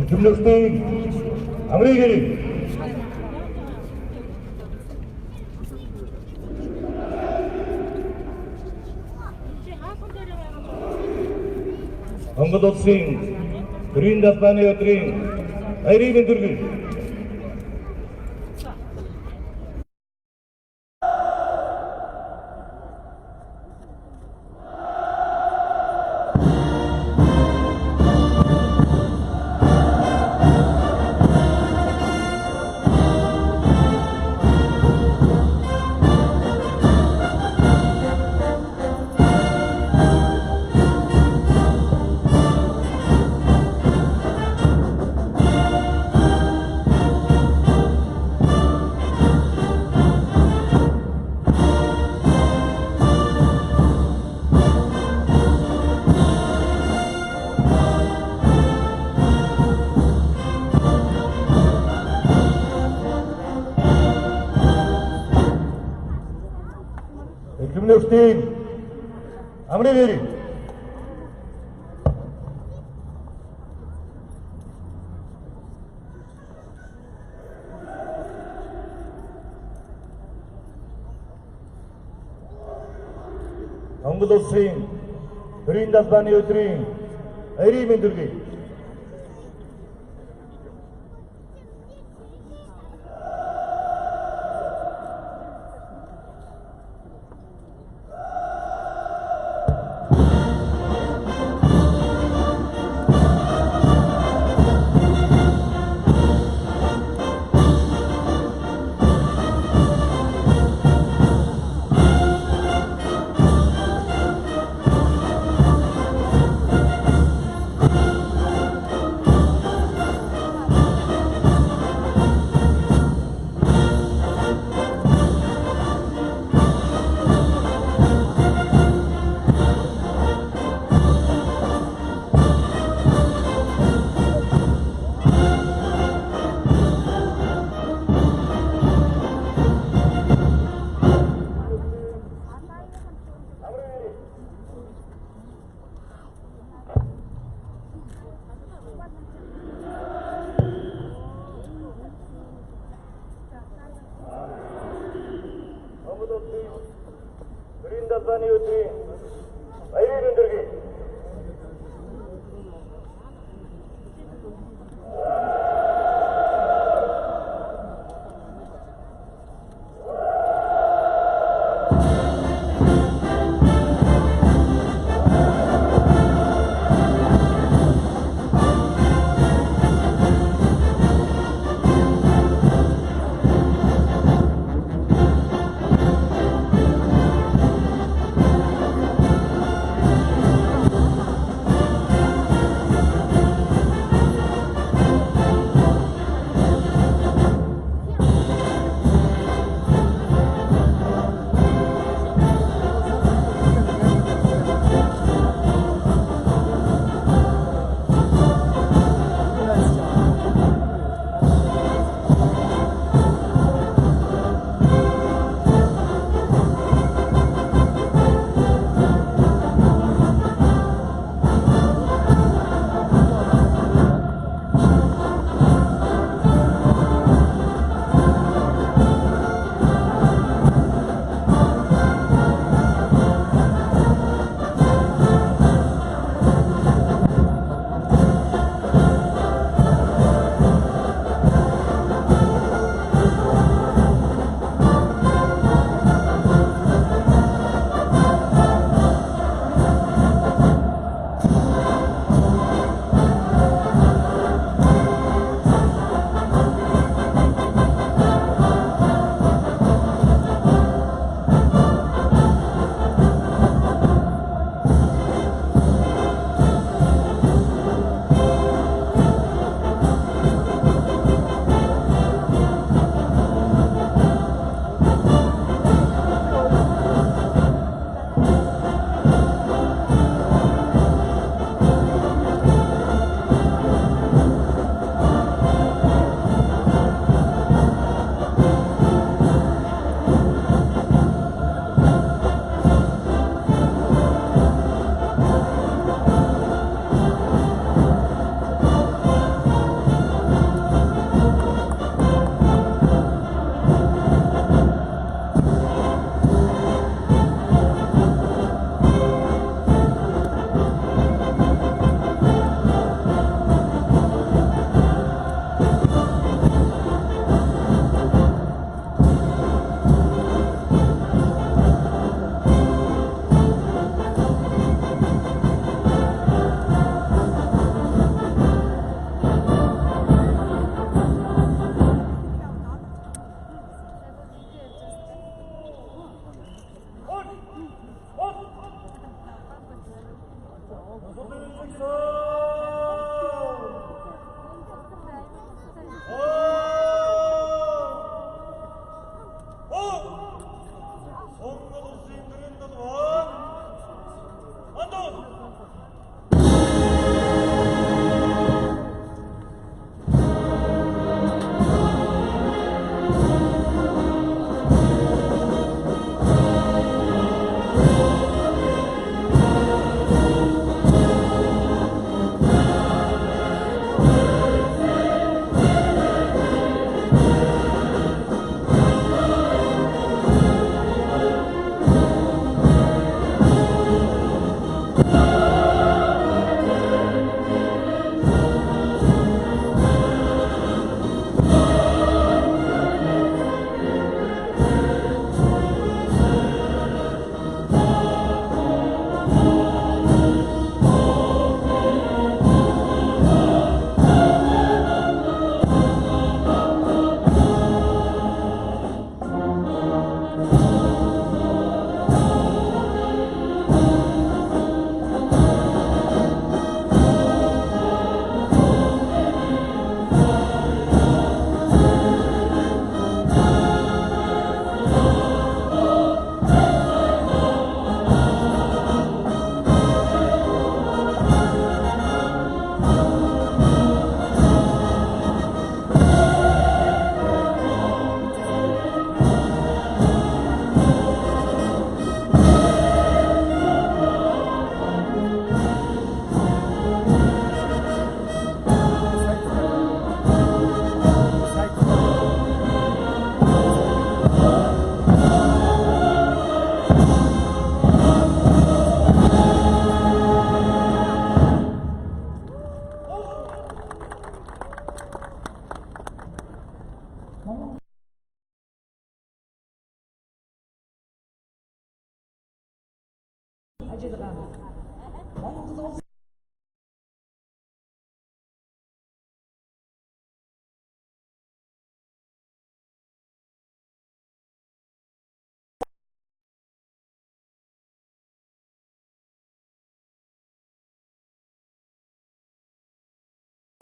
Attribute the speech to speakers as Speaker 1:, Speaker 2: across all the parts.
Speaker 1: 중력스테인 아무리게리 Angkut Singh, Green Dapane Otring, Airi Benturgi. Gymnastik, Amreveri. Angkut Singh, Green Dapane Otring, Airi Benturgi.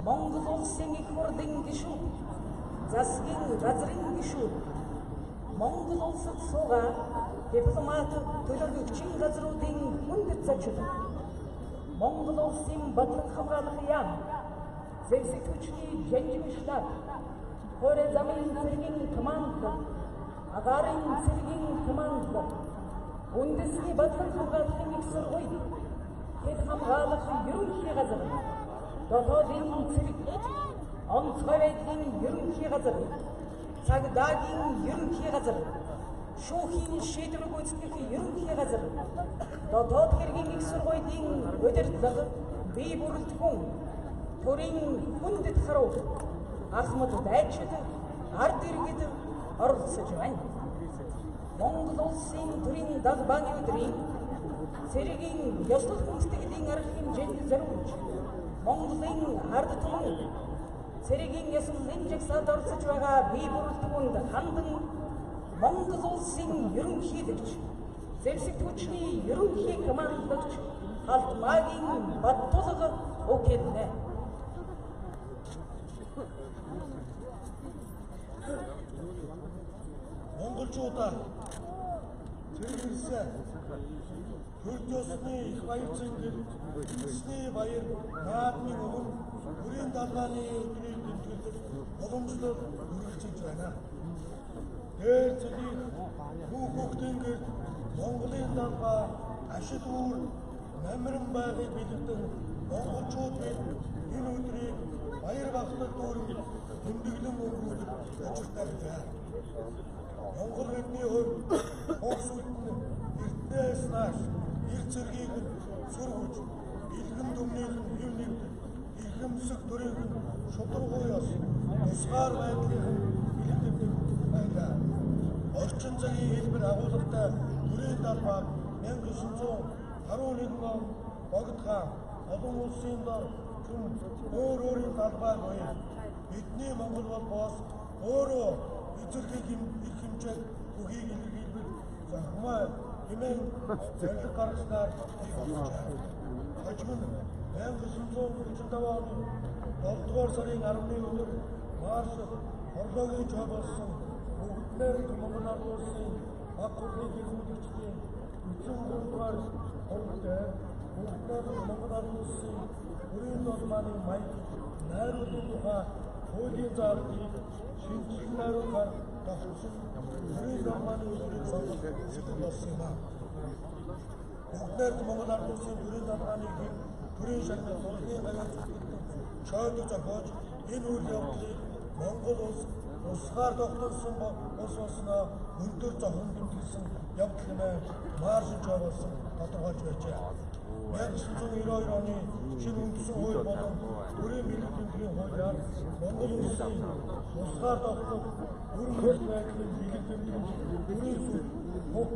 Speaker 2: Монгол улсын их хурлын гишүүн, засгийн газрын гишүүн, Монгол улсад суугаа дипломат төлөөлөгчийн газруудын хүндэт зочин, Монгол улсын батлан хамгаалах яам, зэвсэг хүчний жанжин штаб, хорой замын цэргийн командир, агарын цэргийн командир, үндэсний батлан хамгаалахын их сургууль, хэд хамгаалах ерөнхий газар, дотоодын цэрэг, онцгой байдлын ерөнхий газар, цагдаагийн ерөнхий газар, шүүхийн шийдвэр гүйцэтгэх ерөнхий газар, дотоод хэргийн их сургуулийн удирдлага, бие бүрэлдэхүүн, төрийн хүндэт харуу, ахмад дайчид, ард иргэд оролцож байна. Монгол улсын төрийн далбааны өдрийн цэргийн ёслол хүндэтгэлийн арга хэмжээнд зориулж Монголын ард түмэн цэргийн ёслолын жагсаалд оролцож байгаа бие бүрэлдэхүүнд хандан Монгол улсын ерөнхийлөгч, зэвсэг хүчний ерөнхий командлагч Халтмаагийн Баттулга өгүүлнэ.
Speaker 3: Монголчуудаа цэргэрсэн төрд ёсны их баяр цэнгэл эсний баяр наадмын өмнө бүрийн далбааны өдрийг тэмдэглэж боломжлол үргэлжлэж байна. Дээр цэгийг хүүхдийн гэр Монголын далбаа ашиг үүр намран байхыг бэлэгдэн монголчууд энэ өдрийг баяр багтал дүүрэн тэмдэглэн өнгөрүүлэх учиртай байна. Монгол хэдний хувьд хогс үлдэн эртнээс нааш эр цэргийг сүргэж, бэлгэн дүмнийх нь хэв нэгдэл, эрхэмсэх төрийг нь шударгуй ёс, тусгаар байдлыг нь бэлэгддэг байлаа. Орчин цагийн хэлбэр агуулгатай төрийн далбааг 1911 он Богд хаан олон улсын дор өөр өөрийн далбааг буюу бидний Монгол улс өөрөө эзэрхийг их хэмжээд үгийг илэрхийлбэл захмаа хэмээн зорилго гаргаснаар Хожим нь 1935 оны 7-р сарын 10-ны өдөр Марс орлогын жоо болсон бүгд найрамд Монгол Ард улсын баг хурлын гэрүүлэгчдийн 93-р хуралтай бүгд найрамд Монгол Ард улсын хүрээнд улманы маяг найруулгын тухай хуулийн заалтыг шинжилэн найруулахаар тогтсон хүрээнд улманы өдрийг сонгох сэтгэл болсон юм. Бүгд Монгол Ард улсын хүрээнд улманы хүрээнд шагнал сургын гавьяа зүтгэдэг шойдож зохиож энэ үйл явдлыг Монгол улс усгаар тогтолсон улс болсноо өндөр зохион тэмдэглэсэн явдал нэмээ маршин жоо болсон тодорхойлж байжээ. 1992 оны шинэ үндэсэн хууль болон хүрээнд бэлэг тэмдгийн хуулиар Монгол улсын усгаар тогтох бүрэн хөл байдлын бэлэг тэмдэг бүрийн сүл хог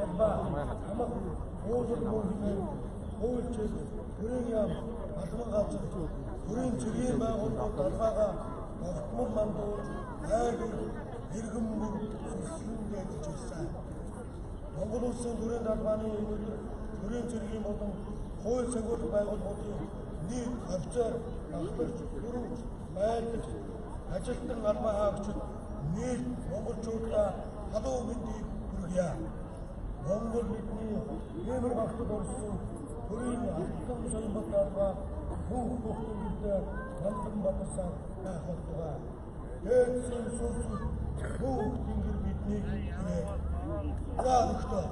Speaker 3: алба хамаг уулын мөнгөний хуульчид хүрээний яам албан газар хүрээний цэгийн байгууллагууд албагаа тогтмол мандуур айгүй иргэн бүр сүрслэндээ гжилсэн. Монгол улсын хүрээнд албаны хүрээний цэгийн болон хууль санхүүгийн байгууллагуудын нийт офицер ахлагч дөрвж байлдагч ажилтан албан хаагчид нийт монголчуудаа халуун мэндийг хүргье. Монгол бидний нэмэр багтд орсон хүрээний алтан соёлын албаа хүүхдүүдтэй хандан батсан байх болтугай. Дээдсэн сүрс хүүхдийн гэр биднийг хүрээ. За өгтөө.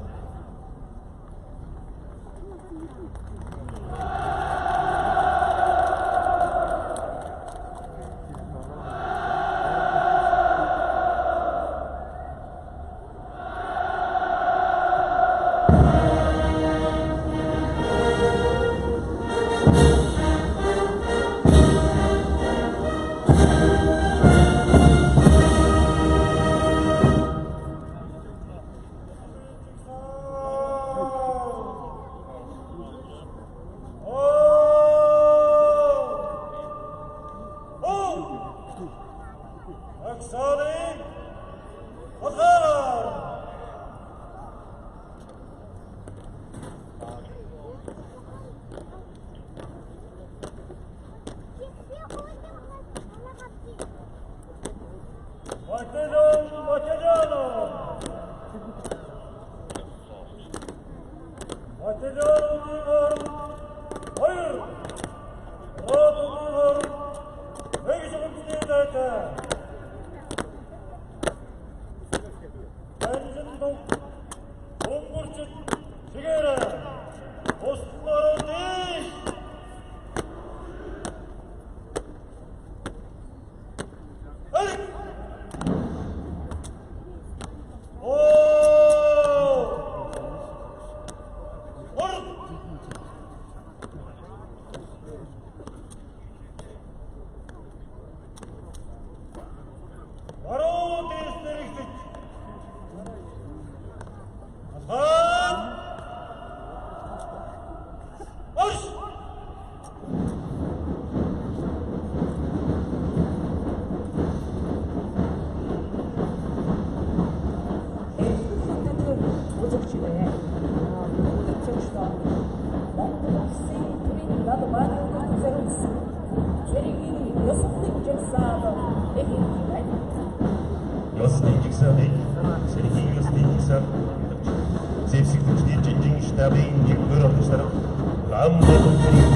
Speaker 1: Зэвсэгчдийн жинжин штабын жигмөр офицер Ламбат